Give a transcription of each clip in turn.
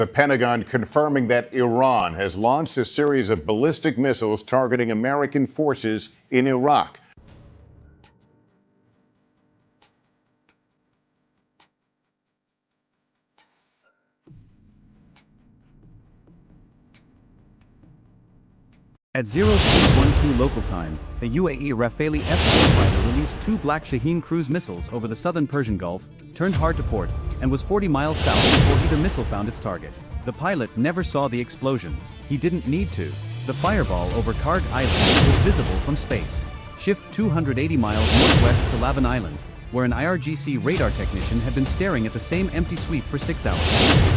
The Pentagon confirming that Iran has launched a series of ballistic missiles targeting American forces in Iraq. At 0:12 local time, a UAE Rafale F-4 fighter released 2 Black Shaheen cruise missiles over the southern Persian Gulf, turned hard to port, and was 40 miles south before either missile found its target. The pilot never saw the explosion. He didn't need to. The fireball over Kharg Island was visible from space. Shift 280 miles northwest to Lavan Island, where an IRGC radar technician had been staring at the same empty sweep for 6 hours.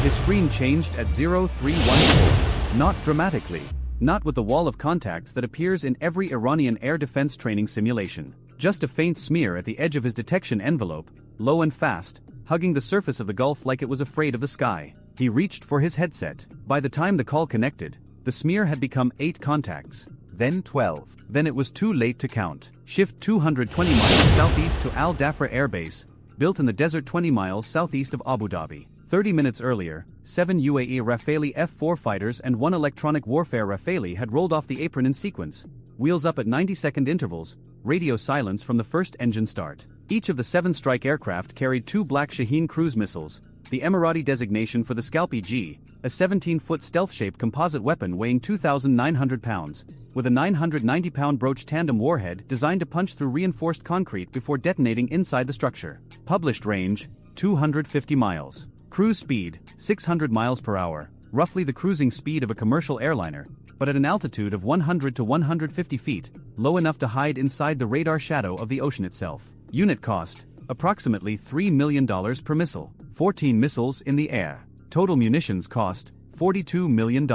His screen changed at 0314. Not dramatically. Not with the wall of contacts that appears in every Iranian air defense training simulation. Just a faint smear at the edge of his detection envelope, low and fast, hugging the surface of the Gulf like it was afraid of the sky. He reached for his headset. By the time the call connected, the smear had become 8 contacts. Then 12. Then it was too late to count. Shift 220 miles southeast to Al Dhafra Air Base, built in the desert 20 miles southeast of Abu Dhabi. 30 minutes earlier, 7 UAE Rafale F-4 fighters and 1 electronic warfare Rafale had rolled off the apron in sequence, wheels up at 90-second intervals, radio silence from the first engine start. Each of the 7 strike aircraft carried 2 Black Shaheen cruise missiles, the Emirati designation for the SCALP-EG, a 17-foot stealth-shaped composite weapon weighing 2,900 pounds, with a 990-pound Broach tandem warhead designed to punch through reinforced concrete before detonating inside the structure. Published range, 250 miles. Cruise speed, 600 miles per hour, roughly the cruising speed of a commercial airliner, but at an altitude of 100 to 150 feet, low enough to hide inside the radar shadow of the ocean itself. Unit cost, approximately $3 million per missile, 14 missiles in the air. Total munitions cost, $42 million.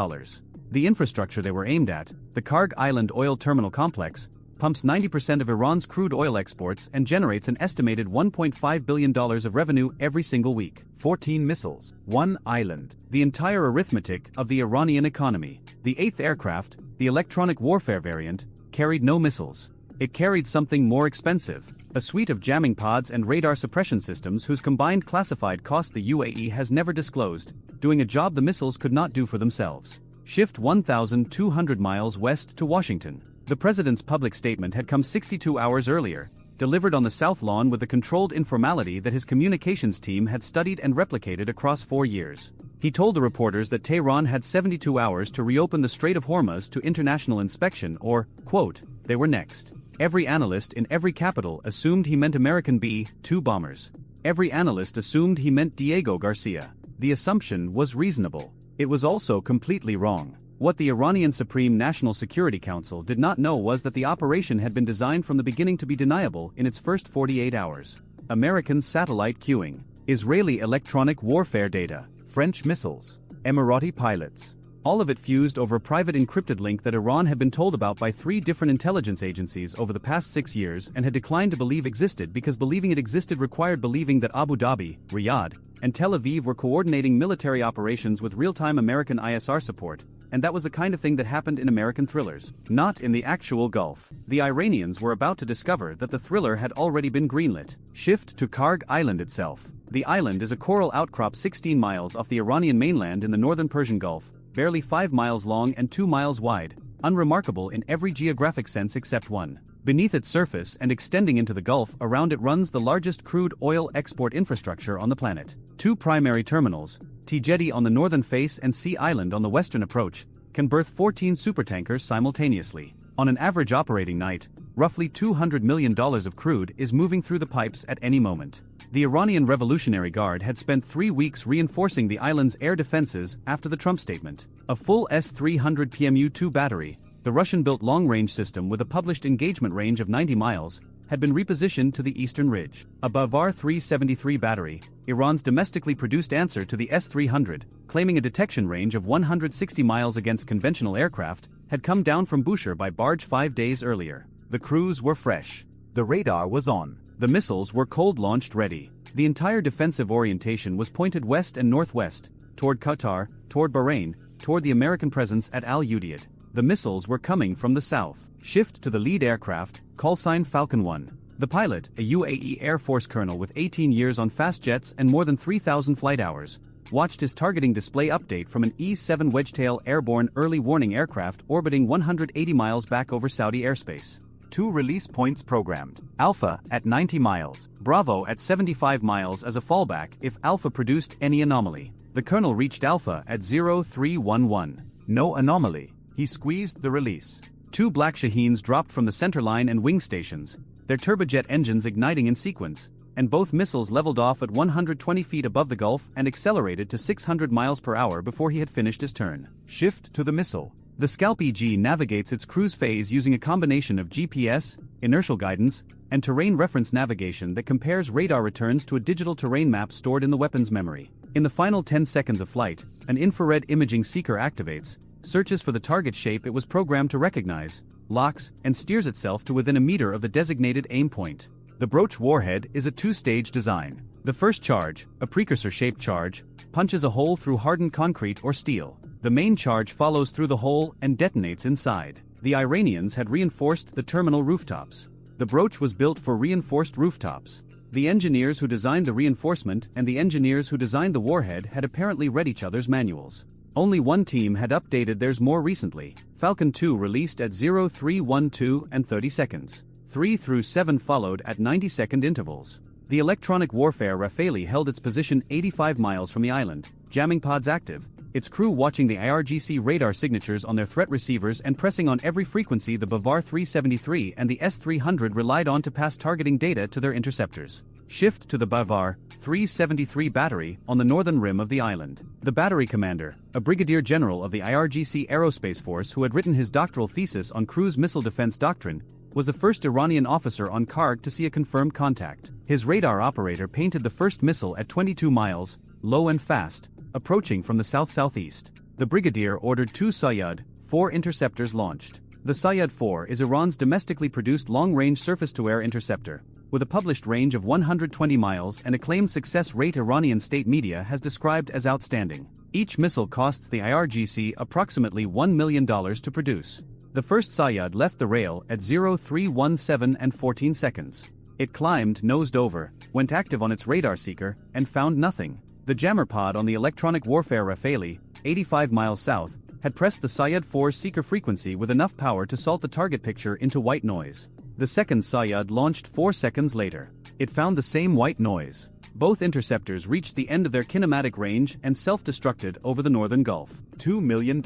The infrastructure they were aimed at, the Kharg Island oil terminal complex, pumps 90% of Iran's crude oil exports and generates an estimated $1.5 billion of revenue every single week. 14 missiles, 1 island. The entire arithmetic of the Iranian economy. The 8th aircraft, the electronic warfare variant, carried no missiles. It carried something more expensive, a suite of jamming pods and radar suppression systems whose combined classified cost the UAE has never disclosed, doing a job the missiles could not do for themselves. Shift 1,200 miles west to Washington. The president's public statement had come 62 hours earlier, delivered on the South Lawn with the controlled informality that his communications team had studied and replicated across 4 years. He told the reporters that Tehran had 72 hours to reopen the Strait of Hormuz to international inspection or, quote, they were next. Every analyst in every capital assumed he meant American B-2 bombers. Every analyst assumed he meant Diego Garcia. The assumption was reasonable. It was also completely wrong. What the Iranian Supreme National Security Council did not know was that the operation had been designed from the beginning to be deniable in its first 48 hours. American satellite cueing, Israeli electronic warfare data, French missiles, Emirati pilots. All of it fused over a private encrypted link that Iran had been told about by 3 different intelligence agencies over the past 6 years and had declined to believe existed because believing it existed required believing that Abu Dhabi, Riyadh, and Tel Aviv were coordinating military operations with real-time American ISR support. And that was the kind of thing that happened in American thrillers, not in the actual Gulf. The Iranians were about to discover that the thriller had already been greenlit. Shift to Kharg Island itself. The island is a coral outcrop 16 miles off the Iranian mainland in the northern Persian Gulf, barely 5 miles long and 2 miles wide, unremarkable in every geographic sense except one. Beneath its surface and extending into the Gulf around it runs the largest crude oil export infrastructure on the planet. 2 primary terminals, T-Jetty on the northern face and Sea Island on the western approach, can berth 14 supertankers simultaneously. On an average operating night, roughly $200 million of crude is moving through the pipes at any moment. The Iranian Revolutionary Guard had spent 3 weeks reinforcing the island's air defenses after the Trump statement. A full S-300 PMU-2 battery, the Russian-built long-range system with a published engagement range of 90 miles, had been repositioned to the eastern ridge. A Bavar-373 battery, Iran's domestically produced answer to the S-300, claiming a detection range of 160 miles against conventional aircraft, had come down from Bushehr by barge 5 days earlier. The crews were fresh. The radar was on. The missiles were cold-launched ready. The entire defensive orientation was pointed west and northwest, toward Qatar, toward Bahrain, toward the American presence at Al Udeid. The missiles were coming from the south. Shift to the lead aircraft, callsign Falcon 1. The pilot, a UAE Air Force colonel with 18 years on fast jets and more than 3,000 flight hours, watched his targeting display update from an E-7 Wedgetail airborne early warning aircraft orbiting 180 miles back over Saudi airspace. 2 release points programmed. Alpha at 90 miles, Bravo at 75 miles as a fallback if Alpha produced any anomaly. The colonel reached Alpha at 0311. No anomaly. He squeezed the release. 2 Black Shaheens dropped from the centerline and wing stations, their turbojet engines igniting in sequence, and both missiles leveled off at 120 feet above the Gulf and accelerated to 600 miles per hour before he had finished his turn. Shift to the missile. The SCALP-EG navigates its cruise phase using a combination of GPS, inertial guidance, and terrain reference navigation that compares radar returns to a digital terrain map stored in the weapon's memory. In the final 10 seconds of flight, an infrared imaging seeker activates, searches for the target shape it was programmed to recognize, locks, and steers itself to within a meter of the designated aim point. The Broach warhead is a 2-stage design. The first charge, a precursor-shaped charge, punches a hole through hardened concrete or steel. The main charge follows through the hole and detonates inside. The Iranians had reinforced the terminal rooftops. The Broach was built for reinforced rooftops. The engineers who designed the reinforcement and the engineers who designed the warhead had apparently read each other's manuals. Only one team had updated theirs more recently. Falcon 2 released at 0312 and 30 seconds. 3 through 7 followed at 90-second intervals. The electronic warfare Rafale held its position 85 miles from the island, jamming pods active, its crew watching the IRGC radar signatures on their threat receivers and pressing on every frequency the Bavar 373 and the S-300 relied on to pass targeting data to their interceptors. Shift to the Bavar 373 battery on the northern rim of the island. The battery commander, a brigadier general of the IRGC Aerospace Force who had written his doctoral thesis on cruise missile defense doctrine, was the first Iranian officer on Kharg to see a confirmed contact. His radar operator painted the first missile at 22 miles, low and fast, approaching from the south-southeast. The brigadier ordered 2 Sayyad 4 interceptors launched. The Sayyad 4 is Iran's domestically produced long-range surface-to-air interceptor. With a published range of 120 miles and a claimed success rate Iranian state media has described as outstanding. Each missile costs the IRGC approximately $1 million to produce. The first Sayyad left the rail at 0317 and 14 seconds. It climbed nosed over, went active on its radar seeker, and found nothing. The jammer pod on the electronic warfare Rafale, 85 miles south, had pressed the Sayyad 4's seeker frequency with enough power to salt the target picture into white noise. The second Sayyad launched 4 seconds later. It found the same white noise. Both interceptors reached the end of their kinematic range and self-destructed over the northern Gulf. $2 million.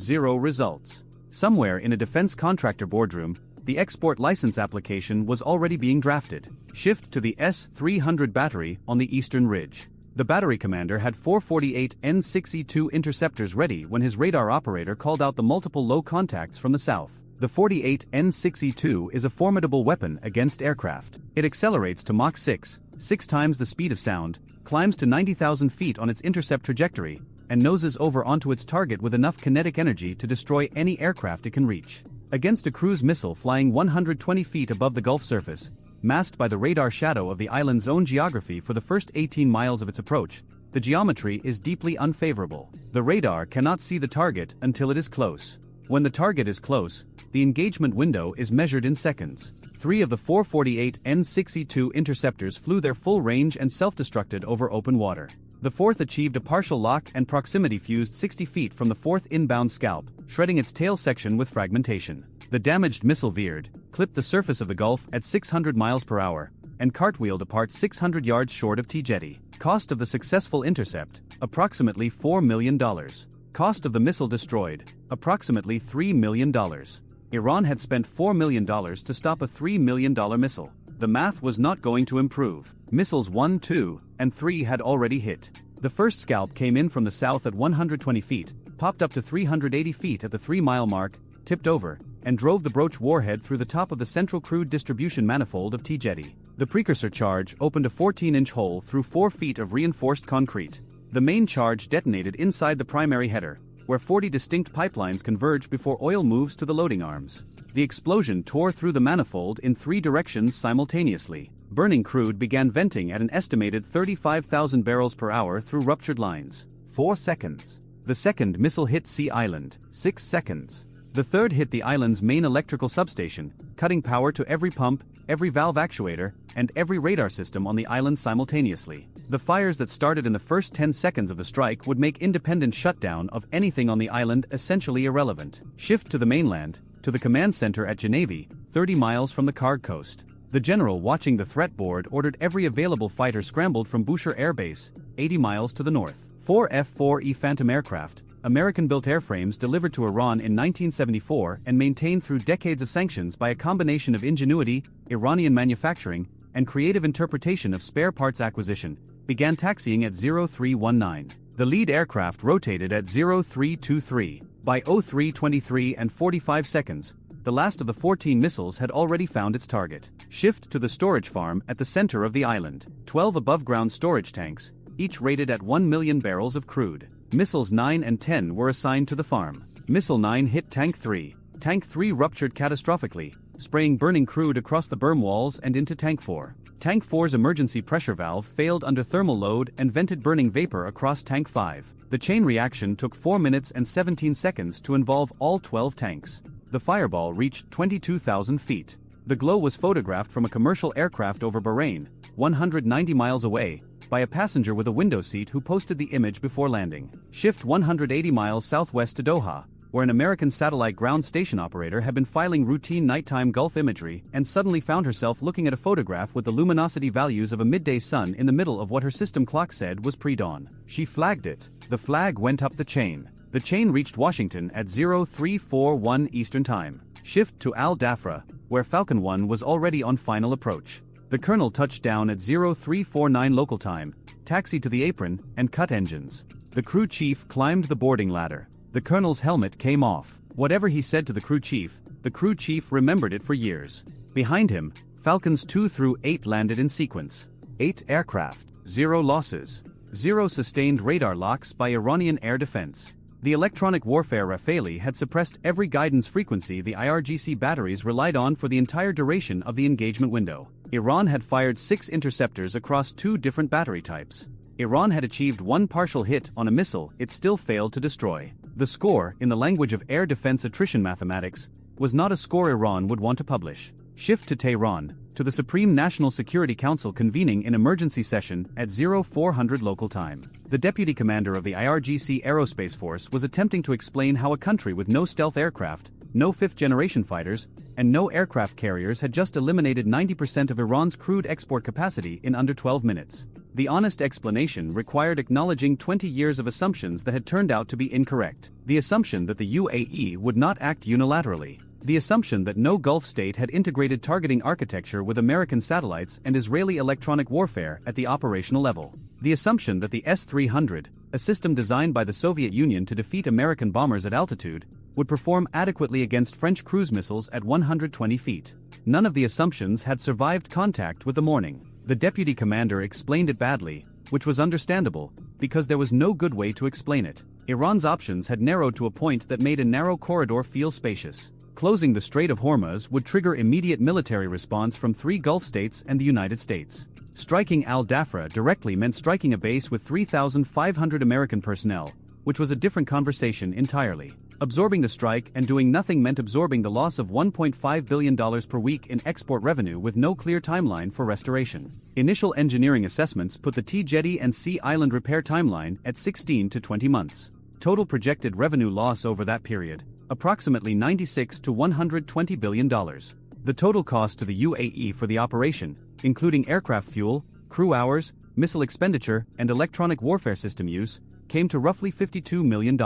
0 results. Somewhere in a defense contractor boardroom, the export license application was already being drafted. Shift to the S-300 battery on the eastern ridge. The battery commander had 448 N6E2 interceptors ready when his radar operator called out the multiple low contacts from the south. The 48 N6E2 is a formidable weapon against aircraft. It accelerates to Mach 6, 6 times the speed of sound, climbs to 90,000 feet on its intercept trajectory, and noses over onto its target with enough kinetic energy to destroy any aircraft it can reach. Against a cruise missile flying 120 feet above the Gulf surface, masked by the radar shadow of the island's own geography for the first 18 miles of its approach, the geometry is deeply unfavorable. The radar cannot see the target until it is close. When the target is close, the engagement window is measured in seconds. 3 of the 448 N6E2 interceptors flew their full range and self-destructed over open water. The fourth achieved a partial lock and proximity fused 60 feet from the fourth inbound scalp, shredding its tail section with fragmentation. The damaged missile veered, clipped the surface of the Gulf at 600 miles per hour, and cartwheeled apart 600 yards short of T-jetty. Cost of the successful intercept, approximately $4 million. Cost of the missile destroyed, approximately $3 million. Iran had spent $4 million to stop a $3 million missile. The math was not going to improve. Missiles 1, 2, and 3 had already hit. The first scalp came in from the south at 120 feet, popped up to 380 feet at the 3-mile mark, tipped over, and drove the Broach warhead through the top of the central crude distribution manifold of T-jetty. The precursor charge opened a 14-inch hole through 4 feet of reinforced concrete. The main charge detonated inside the primary header, where 40 distinct pipelines converge before oil moves to the loading arms. The explosion tore through the manifold in 3 directions simultaneously. Burning crude began venting at an estimated 35,000 barrels per hour through ruptured lines. 4 seconds. The second missile hit Sea Island. 6 seconds. The third hit the island's main electrical substation, cutting power to every pump, every valve actuator, and every radar system on the island simultaneously. The fires that started in the first 10 seconds of the strike would make independent shutdown of anything on the island essentially irrelevant. Shift to the mainland, to the command center at Geneva, 30 miles from the Kharg coast. The general watching the threat board ordered every available fighter scrambled from Bushehr Air Base, 80 miles to the north. 4 F-4E Phantom aircraft, American-built airframes delivered to Iran in 1974 and maintained through decades of sanctions by a combination of ingenuity, Iranian manufacturing, and creative interpretation of spare parts acquisition, began taxiing at 0319. The lead aircraft rotated at 0323. By 0323 and 45 seconds, the last of the 14 missiles had already found its target. Shift to the storage farm at the center of the island. 12 above-ground storage tanks, each rated at 1 million barrels of crude. Missiles 9 and 10 were assigned to the farm. Missile 9 hit Tank 3. Tank 3 ruptured catastrophically, spraying burning crude across the berm walls and into Tank 4. Tank 4's emergency pressure valve failed under thermal load and vented burning vapor across Tank 5. The chain reaction took 4 minutes and 17 seconds to involve all 12 tanks. The fireball reached 22,000 feet. The glow was photographed from a commercial aircraft over Bahrain, 190 miles away, by a passenger with a window seat who posted the image before landing. Shift 180 miles southwest to Doha, where an American satellite ground station operator had been filing routine nighttime Gulf imagery and suddenly found herself looking at a photograph with the luminosity values of a midday sun in the middle of what her system clock said was pre-dawn. She flagged it. The flag went up the chain. The chain reached Washington at 0341 Eastern Time. Shift to Al Dhafra, where Falcon 1 was already on final approach. The colonel touched down at 0349 local time, taxied to the apron, and cut engines. The crew chief climbed the boarding ladder. The colonel's helmet came off. Whatever he said to the crew chief remembered it for years. Behind him, Falcons 2 through 8 landed in sequence. 8 aircraft, 0 losses. 0 sustained radar locks by Iranian air defense. The electronic warfare Rafale had suppressed every guidance frequency the IRGC batteries relied on for the entire duration of the engagement window. Iran had fired 6 interceptors across 2 different battery types. Iran had achieved 1 partial hit on a missile it still failed to destroy. The score, in the language of air defense attrition mathematics, was not a score Iran would want to publish. Shift to Tehran, to the Supreme National Security Council convening in emergency session at 0400 local time. The deputy commander of the IRGC Aerospace Force was attempting to explain how a country with no stealth aircraft, no 5th-generation fighters, and no aircraft carriers had just eliminated 90% of Iran's crude export capacity in under 12 minutes. The honest explanation required acknowledging 20 years of assumptions that had turned out to be incorrect. The assumption that the UAE would not act unilaterally. The assumption that no Gulf state had integrated targeting architecture with American satellites and Israeli electronic warfare at the operational level. The assumption that the S-300, a system designed by the Soviet Union to defeat American bombers at altitude, would perform adequately against French cruise missiles at 120 feet. None of the assumptions had survived contact with the morning. The deputy commander explained it badly, which was understandable, because there was no good way to explain it. Iran's options had narrowed to a point that made a narrow corridor feel spacious. Closing the Strait of Hormuz would trigger immediate military response from 3 Gulf states and the United States. Striking Al Dhafra directly meant striking a base with 3,500 American personnel, which was a different conversation entirely. Absorbing the strike and doing nothing meant absorbing the loss of $1.5 billion per week in export revenue with no clear timeline for restoration. Initial engineering assessments put the T-Jetty and Sea Island repair timeline at 16 to 20 months. Total projected revenue loss over that period, approximately $96 to $120 billion. The total cost to the UAE for the operation, including aircraft fuel, crew hours, missile expenditure, and electronic warfare system use, came to roughly $52 million.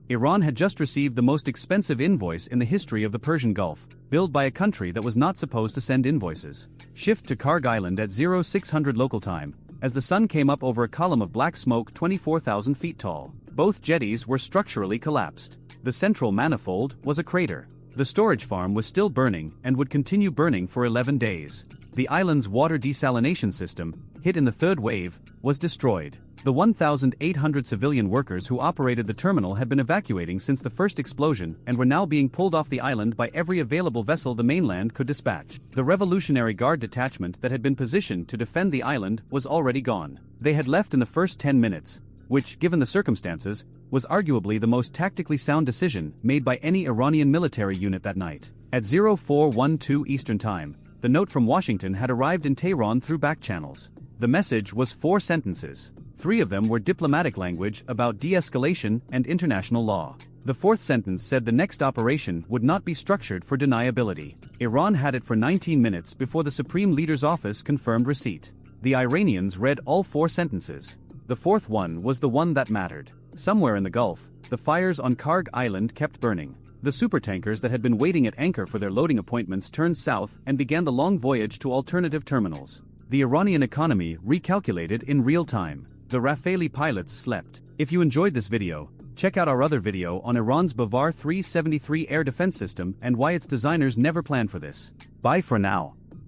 Iran had just received the most expensive invoice in the history of the Persian Gulf, billed by a country that was not supposed to send invoices. Shift to Kharg Island at 0600 local time, as the sun came up over a column of black smoke 24,000 feet tall. Both jetties were structurally collapsed. The central manifold was a crater. The storage farm was still burning and would continue burning for 11 days. The island's water desalination system, hit in the third wave, was destroyed. The 1,800 civilian workers who operated the terminal had been evacuating since the first explosion and were now being pulled off the island by every available vessel the mainland could dispatch. The Revolutionary Guard detachment that had been positioned to defend the island was already gone. They had left in the first 10 minutes, which, given the circumstances, was arguably the most tactically sound decision made by any Iranian military unit that night. At 0412 Eastern Time, the note from Washington had arrived in Tehran through back channels. The message was 4 sentences. 3 of them were diplomatic language about de-escalation and international law. The 4th sentence said the next operation would not be structured for deniability. Iran had it for 19 minutes before the Supreme Leader's office confirmed receipt. The Iranians read all 4 sentences. The 4th one was the one that mattered. Somewhere in the Gulf, the fires on Kharg Island kept burning. The supertankers that had been waiting at anchor for their loading appointments turned south and began the long voyage to alternative terminals. The Iranian economy recalculated in real time. The Rafale pilots slept. If you enjoyed this video, check out our other video on Iran's Bavar 373 air defense system and why its designers never planned for this. Bye for now.